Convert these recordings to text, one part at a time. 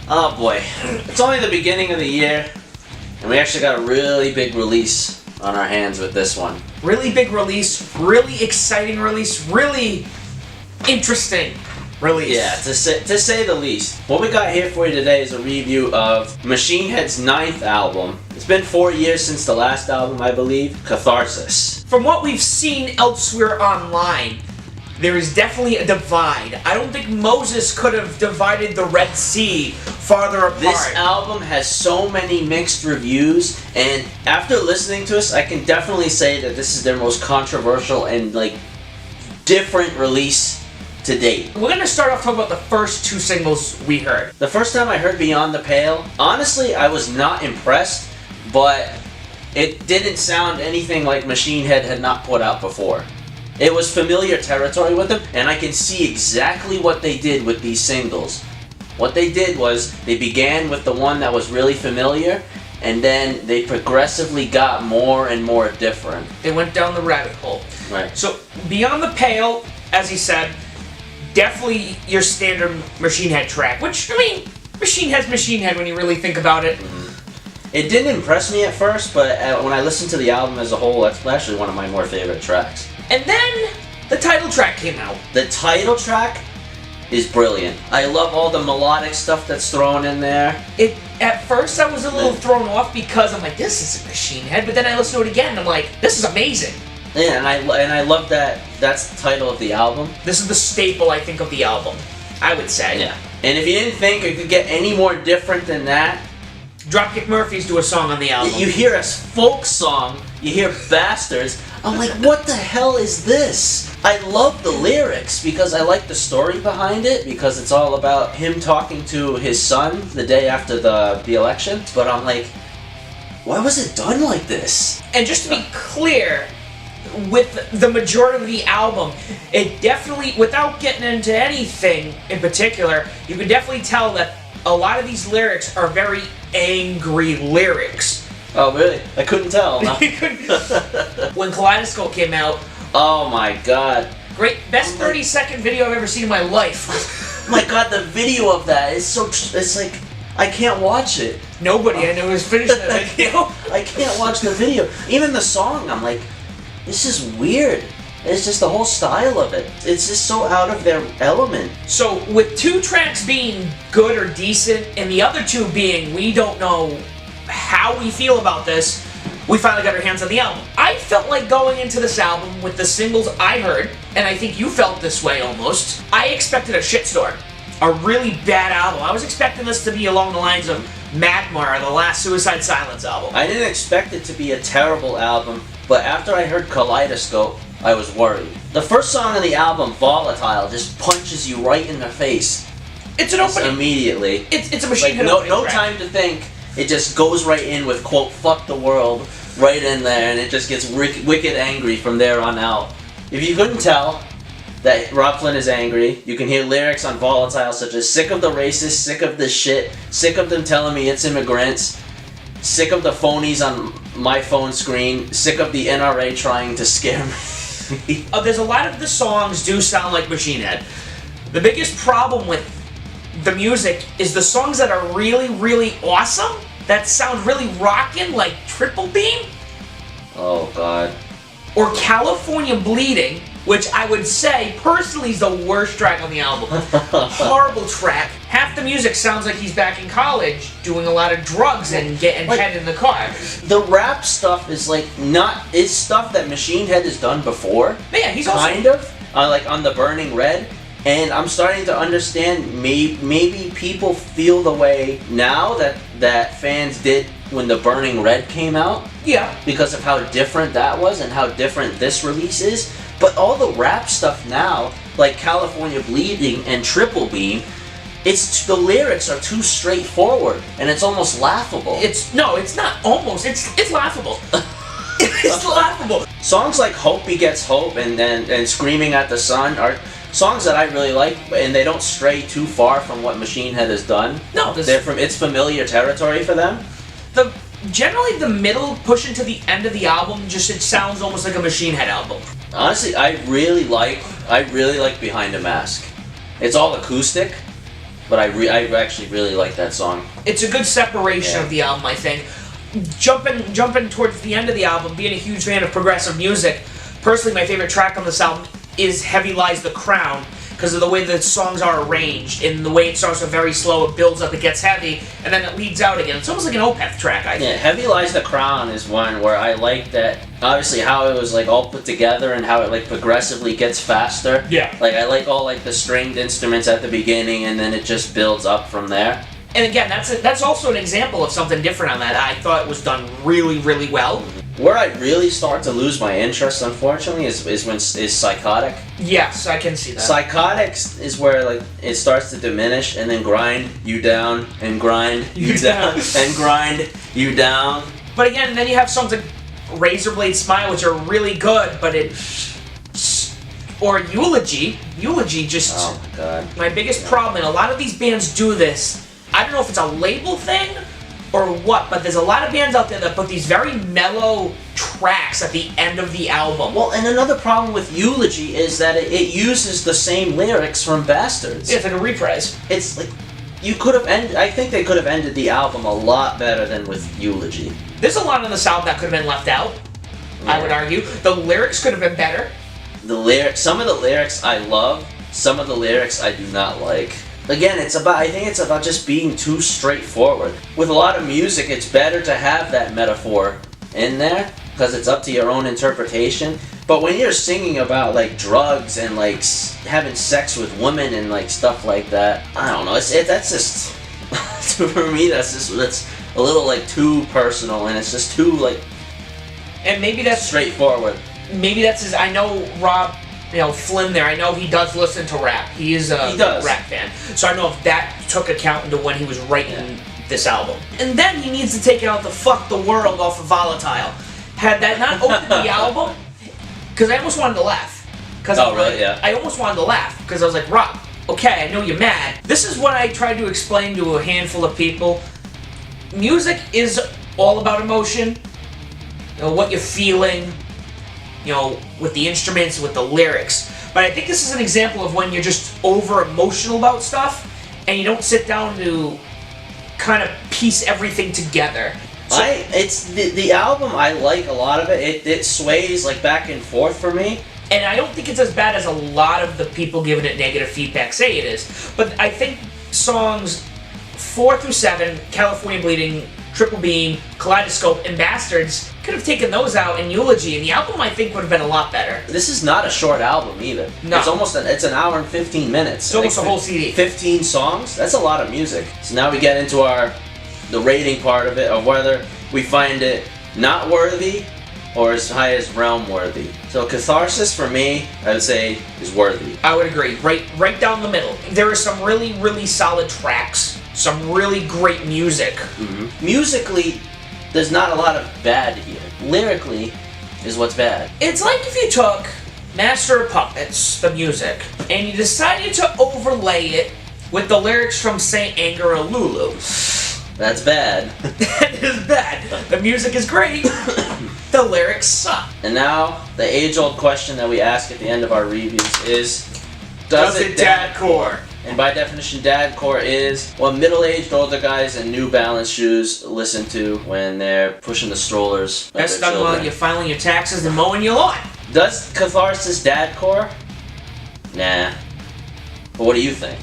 Oh boy, it's only the beginning of the year, and we actually got a really big release on our hands with this one. Really big release, really exciting release, really interesting release. Yeah, to say the least. What we got here for you today is a review of Machine Head's 9th album. It's been 4 years since the last album, I believe, Catharsis. From what we've seen elsewhere online, there is definitely a divide. I don't think Moses could have divided the Red Sea farther apart. This album has so many mixed reviews, and after listening to us, I can definitely say that this is their most controversial and different release to date. We're going to start off talking about the first 2 singles we heard. The first time I heard Beyond the Pale, honestly, I was not impressed, but it didn't sound anything like Machine Head had not put out before. It was familiar territory with them, and I can see exactly what they did with these singles. What they did was, they began with the one that was really familiar, and then they progressively got more and more different. They went down the rabbit hole. Right. So, Beyond the Pale, as he said, definitely your standard Machine Head track, which, I mean, Machine Head's Machine Head when you really think about it. It didn't impress me at first, but when I listened to the album as a whole, that's actually one of my more favorite tracks. And then, the title track came out. The title track is brilliant. I love all the melodic stuff that's thrown in there. At first, I was a little thrown off because I'm like, this isn't Machine Head, but then I listened to it again and I'm like, this is amazing. Yeah, and I love that that's the title of the album. This is the staple, I think, of the album, I would say. Yeah. And if you didn't think it could get any more different than that, Dropkick Murphys do a song on the album. you hear a folk song, you hear Bastards. I'm like, what the hell is this? I love the lyrics because I like the story behind it, because it's all about him talking to his son the day after the election. But I'm like, why was it done like this? And just to be clear, with the majority of the album, it definitely, without getting into anything in particular, you can definitely tell that a lot of these lyrics are very angry lyrics. Oh, really? I couldn't tell. No? When Kaleidoscope came out, oh my god. Great, best 30-second video I've ever seen in my life. My god, the video of that is so, it's like, I can't watch it. Nobody I know has finished that video. I can't watch the video. Even the song, I'm like, this is weird. It's just the whole style of it. It's just so out of their element. So, with 2 tracks being good or decent, and the other 2 being, we don't know how we feel about this, we finally got our hands on the album. I felt like going into this album with the singles I heard, and I think you felt this way almost, I expected a shitstorm. A really bad album. I was expecting this to be along the lines of Magmar, the last Suicide Silence album. I didn't expect it to be a terrible album, but after I heard Kaleidoscope, I was worried. The first song on the album, Volatile, just punches you right in the face. It's an opening. Immediately. It's a Machine Head no time to think. It just goes right in with, quote, fuck the world, right in there, and it just gets wicked angry from there on out. If you couldn't tell that Rob Flynn is angry, you can hear lyrics on Volatile such as, sick of the racists, sick of this shit, sick of them telling me it's immigrants, sick of the phonies on my phone screen, sick of the NRA trying to scare me. There's a lot of the songs do sound like Machine Head. The biggest problem with the music is the songs that are really, really awesome, that sound really rockin', like Triple Beam. Oh, God. Or California Bleeding, which I would say, personally, is the worst track on the album. Horrible track. Half the music sounds like he's back in college, doing a lot of drugs and getting head in the car. The rap stuff is is stuff that Machine Head has done before. Yeah, he's kind of like on the Burning Red, and I'm starting to understand. Maybe people feel the way now that fans did when the Burning Red came out. Yeah, because of how different that was and how different this release is. But all the rap stuff now, like California Bleeding and Triple Beam, the lyrics are too straightforward, and it's almost laughable. It's not almost. It's laughable. It's laughable. Songs like Hope Begets Hope and Screaming at the Sun are songs that I really like, and they don't stray too far from what Machine Head has done. No, it's familiar territory for them. Generally the middle push into the end of the album, it sounds almost like a Machine Head album. Honestly, I really like Behind a Mask. It's all acoustic, But I actually really like that song. It's a good separation Yeah. of the album, I think. Jumping towards the end of the album, being a huge fan of progressive music, personally my favorite track on this album is Heavy Lies the Crown, because of the way the songs are arranged, and the way it starts off very slow, it builds up, it gets heavy, and then it leads out again. It's almost like an Opeth track, I think. Yeah, Heavy Lies the Crown is one where I like that, obviously how it was like all put together and how it like progressively gets faster. Yeah. Like I like all like the stringed instruments at the beginning and then it just builds up from there. And again, that's also an example of something different on that. I thought it was done really, really well. Where I really start to lose my interest, unfortunately, is Psychotic. Yes, I can see that. Psychotics is where like it starts to diminish and then grind you down and grind you down and grind you down. But again, then you have songs like Razorblade Smile, which are really good, but or Eulogy. Eulogy just... Oh my god. My biggest problem, and a lot of these bands do this, I don't know if it's a label thing or what, but there's a lot of bands out there that put these very mellow tracks at the end of the album. Well, and another problem with Eulogy is that it uses the same lyrics from Bastards. Yeah, it's like a reprise. It's like, you could have ended, I think they could have ended the album a lot better than with Eulogy. There's a lot on this album that could have been left out, I would argue. The lyrics could have been better. Some of the lyrics I love, some of the lyrics I do not like. Again, I think it's about just being too straightforward. With a lot of music, it's better to have that metaphor in there, because it's up to your own interpretation. But when you're singing about, like, drugs and, like, having sex with women and, like, stuff like that, I don't know, that's just, for me, that's a little, like, too personal, and it's just too, like, and maybe that's straightforward. Maybe that's his, I know Rob, Flynn there, I know he does listen to rap. He is a rap fan. So I know if that took account into when he was writing this album. And then he needs to take out the Fuck the World off of Volatile. Had that not opened the album, because I almost wanted to laugh. Really? Yeah. I almost wanted to laugh, because I was like, Rob, okay, I know you're mad. This is what I tried to explain to a handful of people. Music is all about emotion, what you're feeling, with the instruments, with the lyrics. But I think this is an example of when you're just over-emotional about stuff, and you don't sit down to kind of piece everything together. So, it's the album, I like a lot of it. It sways like back and forth for me. And I don't think it's as bad as a lot of the people giving it negative feedback say it is. But I think songs 4 through 7, California Bleeding, Triple Beam, Kaleidoscope, and Bastards, could have taken those out in Eulogy, and the album I think would have been a lot better. This is not a short album either. No. It's an hour and 15 minutes. It's almost a whole CD. 15 songs? That's a lot of music. So now we get into the rating part of it, of whether we find it not worthy or as high as realm worthy. So Catharsis for me, I would say, is worthy. I would agree. Right down the middle. There are some really, really solid tracks. Some really great music. Mm-hmm. Musically, there's not a lot of bad here. Lyrically is what's bad. It's like if you took Master of Puppets, the music, and you decided to overlay it with the lyrics from Saint Anger or Lulu. That's bad. That is bad. The music is great. The lyrics suck. And now, the age-old question that we ask at the end of our reviews is, does it Dadcore? And by definition, Dadcore is what middle-aged older guys in New Balance shoes listen to when they're pushing the strollers. Best done while you're filing your taxes and mowing your lawn. Does Catharsis Dadcore? Nah. But what do you think?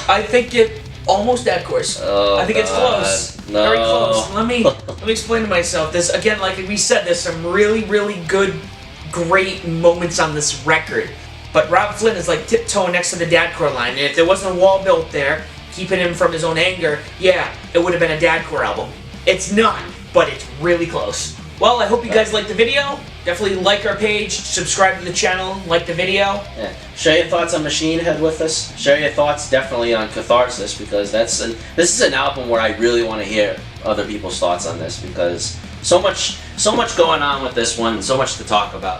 I think it almost Dadcore's. Oh, I think it's close. No. Very close. Let me explain to myself. This again, like we said, there's some really, really good, great moments on this record. But Rob Flynn is like tiptoeing next to the Dadcore line. And if there wasn't a wall built there, keeping him from his own anger, yeah, it would have been a Dadcore album. It's not, but it's really close. Well, I hope you guys liked the video. Definitely like our page, subscribe to the channel, like the video. Yeah. Share your thoughts on Machine Head with us. Share your thoughts definitely on Catharsis, because this is an album where I really want to hear other people's thoughts on this, because so much going on with this one, so much to talk about.